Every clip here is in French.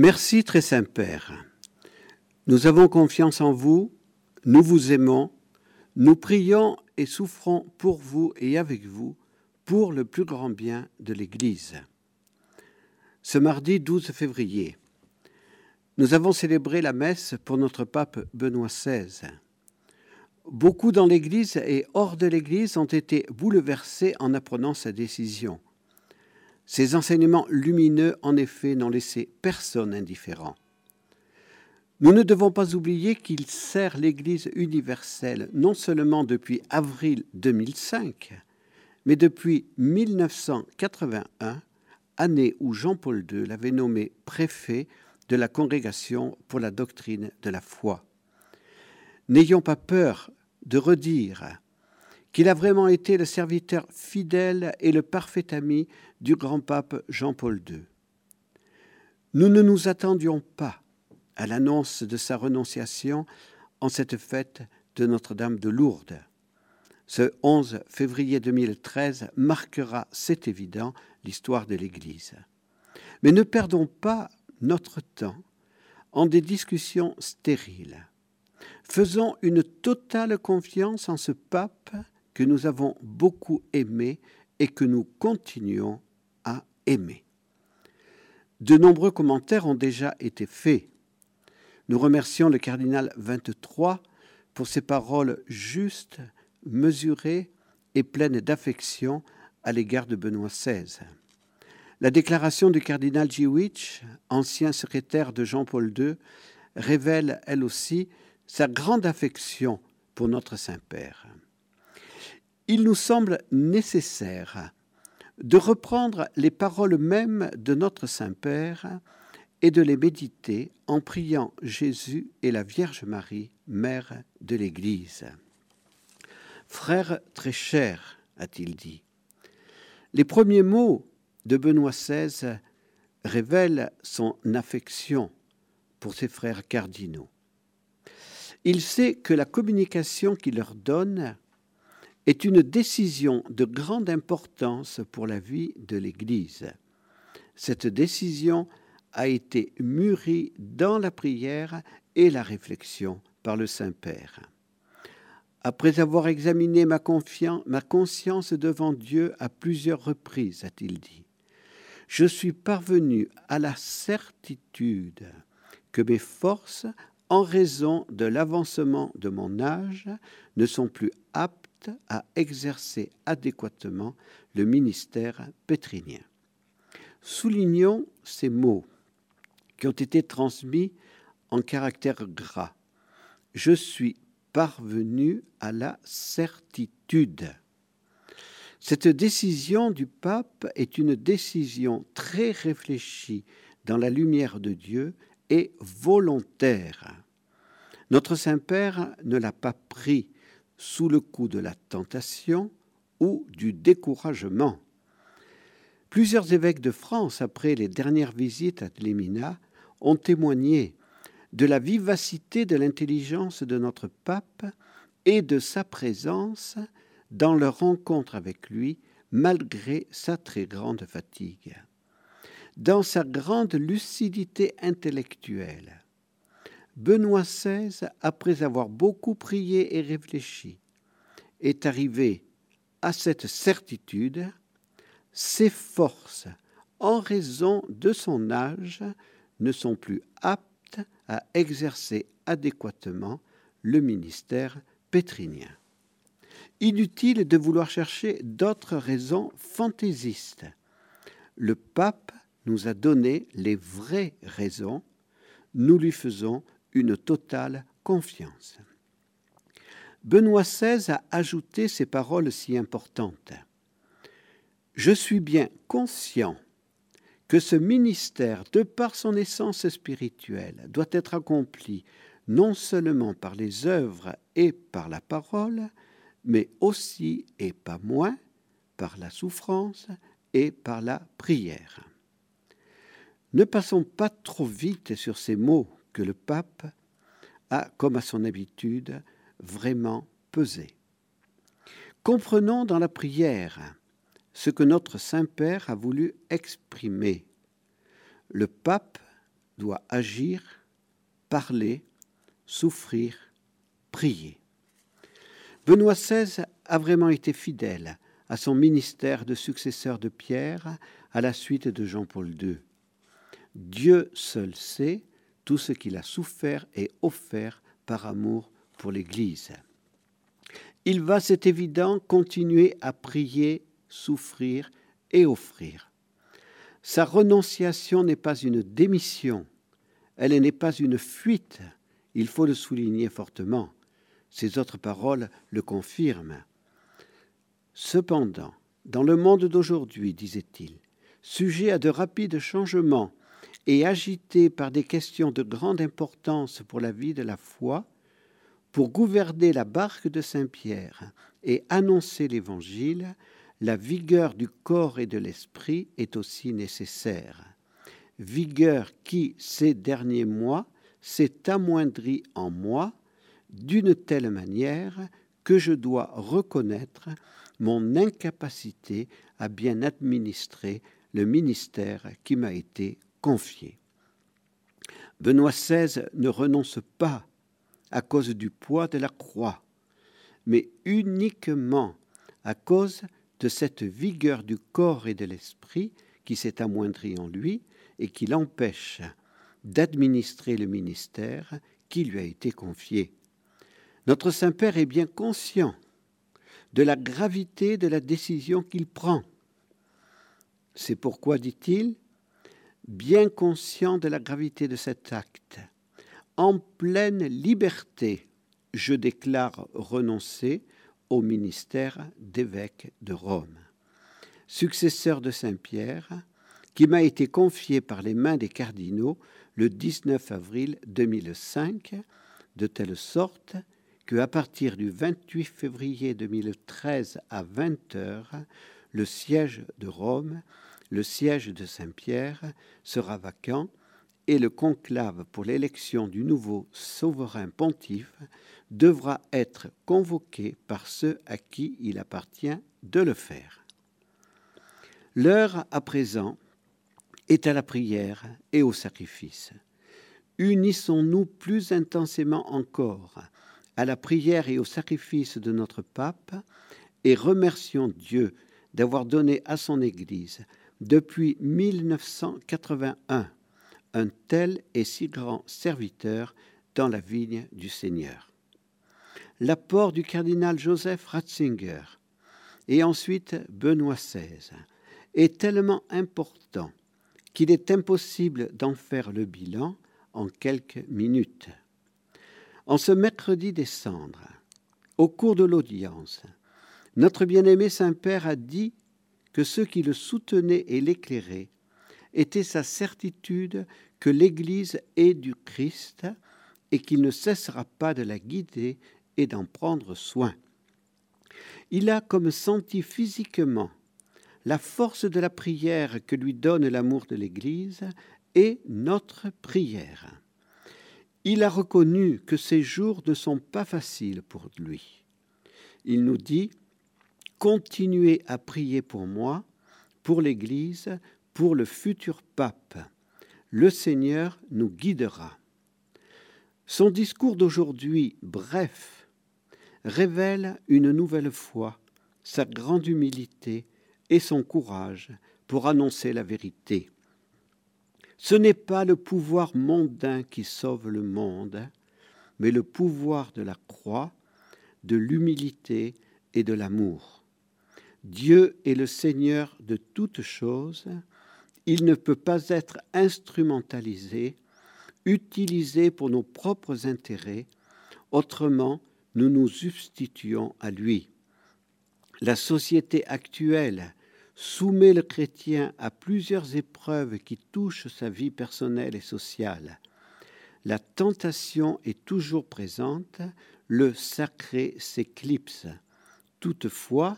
Merci, très saint Père. Nous avons confiance en vous, nous vous aimons, nous prions et souffrons pour vous et avec vous, pour le plus grand bien de l'Église. Ce mardi 12 février, nous avons célébré la messe pour notre pape Benoît XVI. Beaucoup dans l'Église et hors de l'Église ont été bouleversés en apprenant sa décision. Ces enseignements lumineux, en effet, n'ont laissé personne indifférent. Nous ne devons pas oublier qu'il sert l'Église universelle non seulement depuis avril 2005, mais depuis 1981, année où Jean-Paul II l'avait nommé préfet de la Congrégation pour la doctrine de la foi. N'ayons pas peur de redire qu'il a vraiment été le serviteur fidèle et le parfait ami du grand pape Jean-Paul II. Nous ne nous attendions pas à l'annonce de sa renonciation en cette fête de Notre-Dame de Lourdes. Ce 11 février 2013 marquera, c'est évident, l'histoire de l'Église. Mais ne perdons pas notre temps en des discussions stériles. Faisons une totale confiance en ce pape que nous avons beaucoup aimé et que nous continuons à aimer. De nombreux commentaires ont déjà été faits. Nous remercions le cardinal 23 pour ses paroles justes, mesurées et pleines d'affection à l'égard de Benoît XVI. La déclaration du cardinal Dziwisz, ancien secrétaire de Jean-Paul II, révèle elle aussi sa grande affection pour notre Saint-Père. Il nous semble nécessaire de reprendre les paroles mêmes de notre Saint-Père et de les méditer en priant Jésus et la Vierge Marie, Mère de l'Église. « Frères très chers, a-t-il dit, les premiers mots de Benoît XVI révèlent son affection pour ses frères cardinaux. Il sait que la communication qu'il leur donne est une décision de grande importance pour la vie de l'Église. Cette décision a été mûrie dans la prière et la réflexion par le Saint-Père. Après avoir examiné ma conscience devant Dieu à plusieurs reprises, a-t-il dit, je suis parvenu à la certitude que mes forces, en raison de l'avancement de mon âge, ne sont plus aptes à exercer adéquatement le ministère pétrinien. Soulignons ces mots qui ont été transmis en caractères gras. Je suis parvenu à la certitude. Cette décision du pape est une décision très réfléchie dans la lumière de Dieu et volontaire. Notre Saint-Père ne l'a pas pris sous le coup de la tentation ou du découragement. Plusieurs évêques de France, après les dernières visites à Tlémina, ont témoigné de la vivacité de l'intelligence de notre pape et de sa présence dans leur rencontre avec lui, malgré sa très grande fatigue. Dans sa grande lucidité intellectuelle, Benoît XVI, après avoir beaucoup prié et réfléchi, est arrivé à cette certitude: ses forces, en raison de son âge, ne sont plus aptes à exercer adéquatement le ministère pétrinien. Inutile de vouloir chercher d'autres raisons fantaisistes. Le pape nous a donné les vraies raisons. Nous lui faisons une totale confiance. Benoît XVI a ajouté ces paroles si importantes. Je suis bien conscient que ce ministère, de par son essence spirituelle, doit être accompli non seulement par les œuvres et par la parole, mais aussi et pas moins par la souffrance et par la prière. Ne passons pas trop vite sur ces mots que le pape a, comme à son habitude, vraiment pesé. Comprenons dans la prière ce que notre Saint-Père a voulu exprimer. Le pape doit agir, parler, souffrir, prier. Benoît XVI a vraiment été fidèle à son ministère de successeur de Pierre à la suite de Jean-Paul II. Dieu seul sait tout ce qu'il a souffert et offert par amour pour l'Église. Il va, c'est évident, continuer à prier, souffrir et offrir. Sa renonciation n'est pas une démission, elle n'est pas une fuite, il faut le souligner fortement. Ses autres paroles le confirment. Cependant, dans le monde d'aujourd'hui, disait-il, sujet à de rapides changements et agité par des questions de grande importance pour la vie de la foi, pour gouverner la barque de Saint-Pierre et annoncer l'Évangile, la vigueur du corps et de l'esprit est aussi nécessaire. Vigueur qui, ces derniers mois, s'est amoindrie en moi d'une telle manière que je dois reconnaître mon incapacité à bien administrer le ministère qui m'a été confié. Benoît XVI ne renonce pas à cause du poids de la croix, mais uniquement à cause de cette vigueur du corps et de l'esprit qui s'est amoindrie en lui et qui l'empêche d'administrer le ministère qui lui a été confié. Notre Saint-Père est bien conscient de la gravité de la décision qu'il prend. C'est pourquoi, dit-il, bien conscient de la gravité de cet acte, en pleine liberté, je déclare renoncer au ministère d'évêque de Rome. Successeur de Saint-Pierre, qui m'a été confié par les mains des cardinaux le 19 avril 2005, de telle sorte qu'à partir du 28 février 2013 à 20h, le siège de Rome, le siège de Saint-Pierre, sera vacant et le conclave pour l'élection du nouveau souverain pontife devra être convoqué par ceux à qui il appartient de le faire. L'heure à présent est à la prière et au sacrifice. Unissons-nous plus intensément encore à la prière et au sacrifice de notre pape et remercions Dieu d'avoir donné à son Église depuis 1981 un tel et si grand serviteur dans la vigne du Seigneur. L'apport du cardinal Joseph Ratzinger et ensuite Benoît XVI est tellement important qu'il est impossible d'en faire le bilan en quelques minutes. En ce mercredi des Cendres, au cours de l'audience, notre bien-aimé Saint-Père a dit que ceux qui le soutenaient et l'éclairaient était sa certitude que l'Église est du Christ et qu'il ne cessera pas de la guider et d'en prendre soin. Il a comme senti physiquement la force de la prière que lui donne l'amour de l'Église et notre prière. Il a reconnu que ces jours ne sont pas faciles pour lui. Il nous dit « Continuez à prier pour moi, pour l'Église, pour le futur pape. Le Seigneur nous guidera. » Son discours d'aujourd'hui, bref, révèle une nouvelle fois sa grande humilité et son courage pour annoncer la vérité. Ce n'est pas le pouvoir mondain qui sauve le monde, mais le pouvoir de la croix, de l'humilité et de l'amour. Dieu est le Seigneur de toutes choses. Il ne peut pas être instrumentalisé, utilisé pour nos propres intérêts. Autrement, nous nous substituons à lui. La société actuelle soumet le chrétien à plusieurs épreuves qui touchent sa vie personnelle et sociale. La tentation est toujours présente, le sacré s'éclipse. Toutefois,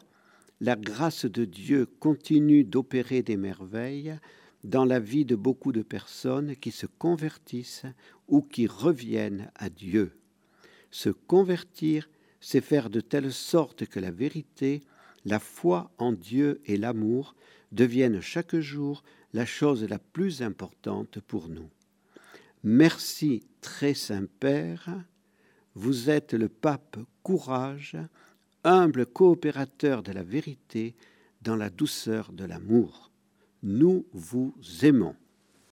la grâce de Dieu continue d'opérer des merveilles dans la vie de beaucoup de personnes qui se convertissent ou qui reviennent à Dieu. Se convertir, c'est faire de telle sorte que la vérité, la foi en Dieu et l'amour deviennent chaque jour la chose la plus importante pour nous. Merci, très saint Père, vous êtes le pape courage, humble coopérateur de la vérité dans la douceur de l'amour. Nous vous aimons.